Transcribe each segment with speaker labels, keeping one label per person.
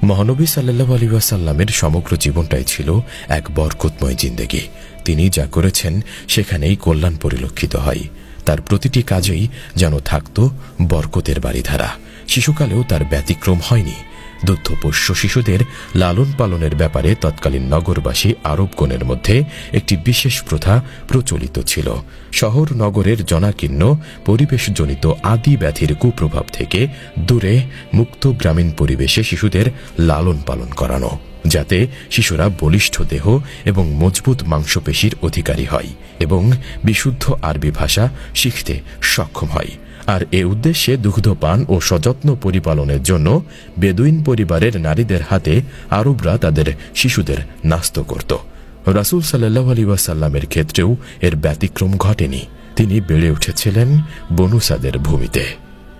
Speaker 1: মহানবী সাল্লাল্লাহু আলাইহি ওয়াসাল্লামের সমগ্র জীবনটাই ছিল এক বরকতময় জিন্দেগি। তিনি যা করেছেন সেখানেই কল্যাণ পরিলক্ষিত হয়। তার প্রতিটি কাজেই যেন থাকত বরকতের বাড়িধারা। শিশুকালেও তার ব্যতিক্রম হয়নি। দুগ্ধপোষ্য শিশুদের লালন পালনের ব্যাপারে তৎকালীন নগরবাসী আরবগণের মধ্যে একটি বিশেষ প্রথা প্রচলিত ছিল। শহর নগরের জনাকীর্ণ পরিবেশজনিত আদি ব্যাধির কুপ্রভাব থেকে দূরে মুক্ত গ্রামীণ পরিবেশে শিশুদের লালন পালন করানো, যাতে শিশুরা বলিষ্ঠ দেহ এবং মজবুত মাংসপেশির অধিকারী হয় এবং বিশুদ্ধ আরবি ভাষা শিখতে সক্ষম হয়। আর এ উদ্দেশ্যে দুগ্ধপান ও সযত্ন পরিপালনের জন্য বেদুইন পরিবারের নারীদের হাতে আরবরা তাদের শিশুদের ন্যস্ত করত। রাসূল সাল্লাল্লাহু আলাইহি ওয়াসাল্লামের ক্ষেত্রেও এর ব্যতিক্রম ঘটেনি। তিনি বেড়ে উঠেছিলেন বনু সাদের ভূমিতে।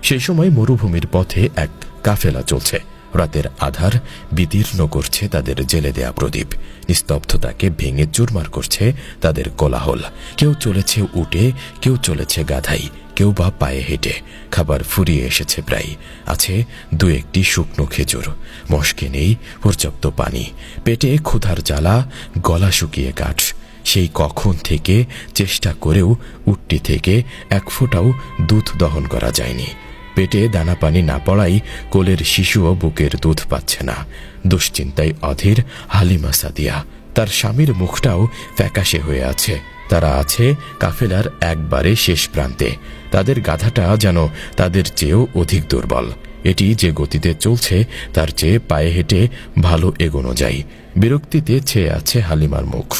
Speaker 1: সেই সময় মরুভূমির পথে এক কাফেলা চলছে। রাতের আধার বিদীর্ণ করছে তাদের জেলে দেয়া প্রদীপ। নিস্তব্ধতাকে ভেঙে চুরমার করছে তাদের কোলাহল। কেউ চলেছে উটে, কেউ চলেছে গাধাই, কেউ বা পায়ে হেঁটে। খাবার ফুরিয়ে এসেছে প্রায়। আছে দু একটি শুকনো খেজুর। মশকে নেই পর্যাপ্ত পানি। পেটে ক্ষুধার জ্বালা, গলা শুকিয়ে কাঠ। সেই কখন থেকে চেষ্টা করেও উটটি থেকে এক ফোঁটাও দুধ দহন করা যায়নি। পেটে দানা পানি না পড়াই কোলের শিশুও বুকের দুধ পাচ্ছে না। দুশ্চিন্তায় অধীর হালিমা সাদিয়া। তার স্বামীর মুখটাও ফ্যাকাশে হয়ে আছে। তারা আছে কাফেলার একবারে শেষ প্রান্তে। তাদের গাধাটা যেন তাদের চেয়েও অধিক দুর্বল। এটি যে গতিতে চলছে তার চেয়ে পায়ে হেঁটে ভালো এগোনো যায়। বিরক্তিতে ছেয়ে আছে হালিমার মুখ।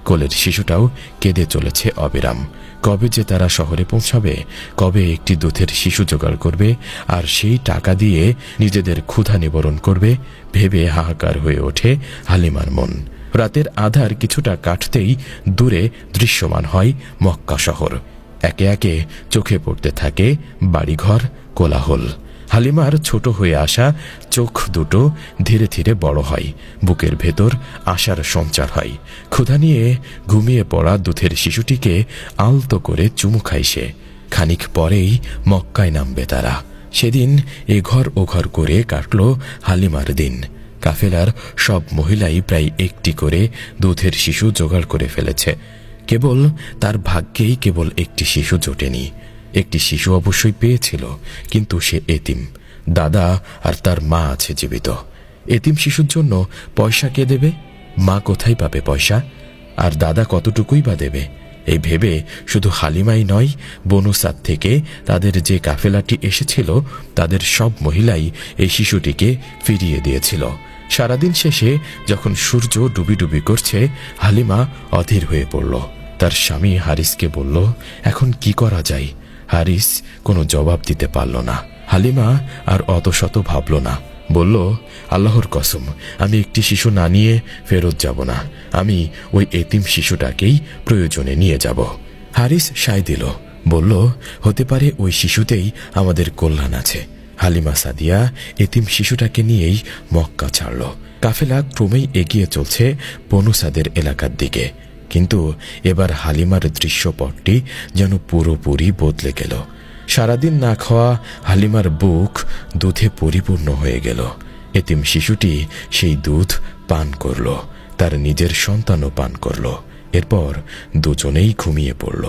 Speaker 1: কোলের শিশুটাও কেঁদে চলেছে অবিরাম। কবে যে তারা শহরে পৌঁছাবে, কবে একটি দুধের শিশু জোগাড় করবে আর সেই টাকা দিয়ে নিজেদের ক্ষুধা নিবারণ করবে, ভেবে হাহাকার হয়ে ওঠে হালিমার মন। রাতের আধার কিছুটা কাটতেই দূরে দৃশ্যমান হয় মক্কা শহর। একে একে চোখে পড়তে থাকে বাড়িঘর, কোলাহল। হালিমার ছোট হয়ে আসা চোখ দুটো ধীরে ধীরে বড় হয়। বুকের ভেতর আশার সঞ্চার হয়। ক্ষুধা নিয়ে ঘুমিয়ে পড়া দুধের শিশুটিকে আলতো করে চুমু খায় সে। খানিক পরেই মক্কায় নামবে তারা। সেদিন এ ঘর ও ঘর করে কাটল হালিমার দিন। কাফেলার সব মহিলাই প্রায় একটি করে দুধের শিশু জোগাড় করে ফেলেছে। কেবল তার ভাগ্যেই কেবল একটি শিশু জোটেনি। একটি শিশু অবশ্যই পেয়েছিল, কিন্তু সে এতিম। দাদা আর তার মা আছে জীবিত। এতিম শিশুর জন্য পয়সা কে দেবে? মা কোথায় পাবে পয়সা? আর দাদা কতটুকুই বা দেবে? এই ভেবে শুধু হালিমাই নয়, বনু সাদ থেকে তাদের যে কাফেলাটি এসেছিল তাদের সব মহিলাই এই শিশুটিকে ফিরিয়ে দিয়েছিল। সারাদিন শেষে যখন সূর্য ডুবি ডুবি করছে, হালিমা অধীর হয়ে পড়ল। তার স্বামী হারিসকে বলল, এখন কি করা যায়? হারিস কোনো জবাব দিতে পারল না। হালিমা আর অত শত ভাবল না। বলল, আল্লাহর কসম, আমি একটি শিশু না নিয়ে ফেরত যাব না। আমি ওই এতিম শিশুটাকেই প্রয়োজনে নিয়ে যাব। হারিস সায় দিল, বলল, হতে পারে ওই শিশুতেই আমাদের কল্যাণ আছে। হালিমা সাদিয়া এতিম শিশুটাকে নিয়েই মক্কা ছাড়ল। কাফেলা ক্রমেই এগিয়ে চলছে বনু সাদের এলাকার দিকে। কিন্তু এবার হালিমার দৃশ্যপটটি যেন পুরোপুরি বদলে গেল। সারাদিন না খাওয়া হালিমার বুক দুধে পরিপূর্ণ হয়ে গেল। এতিম শিশুটি সেই দুধ পান করল, তার নিজের সন্তানও পান করল। এরপর দুজনেই ঘুমিয়ে পড়ল।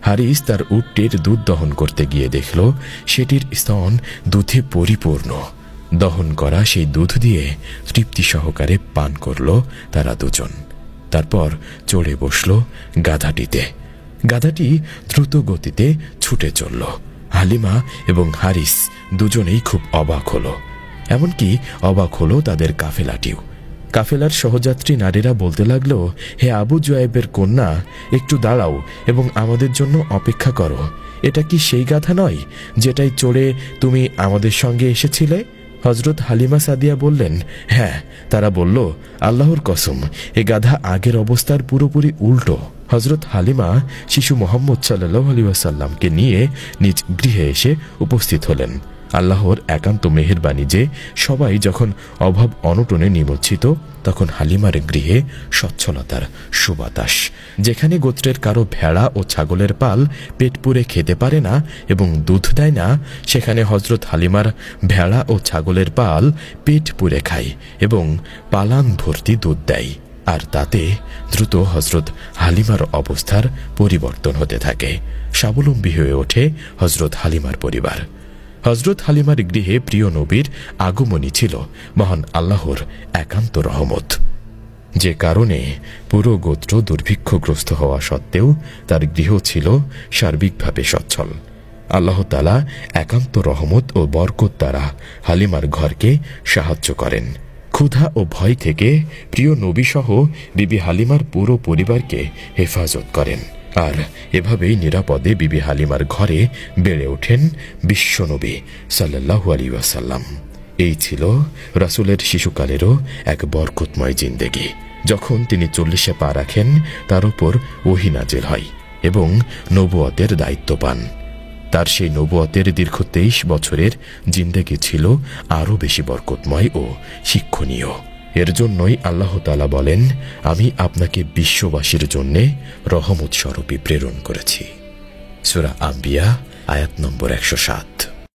Speaker 1: হারিস তার উটটির দুধ দহন করতে গিয়ে দেখল সেটির স্তন দুধে পরিপূর্ণ। দহন করা সেই দুধ দিয়ে তৃপ্তি সহকারে পান করল তারা দুজন। তারপর চড়ে বসল গাধাটিতে। গাধাটি দ্রুত গতিতে ছুটে চলল। হালিমা এবং হারিস দুজনেই খুব অবাক হলো। এমনকি অবাক হলো তাদের কাফেলাটিও। কাফেলার সহযাত্রী নারীরা বলতে লাগলো, হে আবু জুয়াইবের কন্যা, একটু দাঁড়াও এবং আমাদের জন্য অপেক্ষা করো। এটা কি সেই গাধা নয় যেটাই চড়ে তুমি আমাদের সঙ্গে এসেছিলে? হজরত হালিমা সাদিয়া বললেন, হ্যাঁ। তারা বলল, আল্লাহর কসম, এ গাধা আগের অবস্থার পুরোপুরি উল্টো। হজরত হালিমা শিশু মোহাম্মদ সাল্লাল্লাহু আলাইহি ওয়াসাল্লামকে নিয়ে নিজ গৃহে এসে উপস্থিত হলেন। আল্লাহর একান্ত মেহেরবানি যে সবাই যখন অভাব অনটনে নিমজ্জিত তখন হালিমার গৃহে সচ্ছলতার সুবাতাস। যেখানে গোত্রের কারো ভেড়া ও ছাগলের পাল পেট পুরে খেতে পারে না এবং দুধ দেয় না, সেখানে হজরত হালিমার ভেড়া ও ছাগলের পাল পেট পুরে খায় এবং পালান ভর্তি দুধ দেয়। আর তাতে দ্রুত হজরত হালিমার অবস্থার পরিবর্তন হতে থাকে। স্বাবলম্বী হয়ে ওঠে হজরত হালিমার পরিবার। হজরত হালিমার গৃহে প্রিয় নবীর আগমনী ছিল মহান আল্লাহর একান্ত রহমত, যে কারণে পুরো গোত্র দুর্ভিক্ষগ্রস্ত হওয়া সত্ত্বেও তার গৃহ ছিল সার্বিকভাবে সচ্ছল। আল্লাহ তাআলা একান্ত রহমত ও বরকত দ্বারা হালিমার ঘরকে সাহায্য করেন। ক্ষুধা ও ভয় থেকে প্রিয় নবীসহ বিবি হালিমার পুরো পরিবারকে হেফাজত করেন। আর এভাবেই নিরাপদে বিবি হালিমার ঘরে বেড়ে ওঠেন বিশ্বনবী সাল্লাল্লাহু আলাইহি ওয়াসাল্লাম। এই ছিল রাসূলের শিশুকালেরও এক বরকতময় জিন্দেগি। যখন তিনি 40-এ পা রাখেন তার উপর ওহী নাজিল হয় এবং নবুয়তের দায়িত্ব পান। তার সেই নবুয়তের দীর্ঘ 23 বছরের জিন্দেগি ছিল আরও বেশি বরকতময় ও শিক্ষণীয়। এর জন্যই আল্লাহ তাআলা বলেন, আমি আপনাকে বিশ্ববাসীর জন্যে রহমত স্বরূপী প্রেরণ করেছি। সূরা আম্বিয়া আয়াত নম্বর 107।